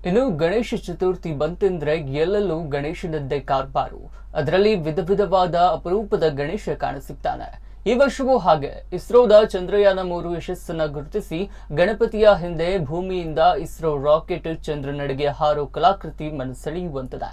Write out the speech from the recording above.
ಇನ್ನು ಗಣೇಶ ಚತುರ್ಥಿ ಬಂತೆಂದ್ರೆ ಎಲ್ಲೆಲ್ಲೂ ಗಣೇಶನದ್ದೇ ಕಾರ್ಬಾರು. ಅದರಲ್ಲಿ ವಿಧ ವಿಧವಾದ ಅಪರೂಪದ ಗಣೇಶ ಕಾಣಸಿಗ್ತಾನೆ. ಈ ವರ್ಷವೂ ಹಾಗೆ ಇಸ್ರೋದ ಚಂದ್ರಯಾನ-3 ಯಶಸ್ಸನ್ನ ಗುರುತಿಸಿ ಗಣಪತಿಯ ಹಿಂದೆ ಭೂಮಿಯಿಂದ ಇಸ್ರೋ ರಾಕೆಟ್ ಚಂದ್ರನೆಡೆಗೆ ಹಾರೋ ಕಲಾಕೃತಿ ಮನಸೆಳೆಯುವಂತದೆ.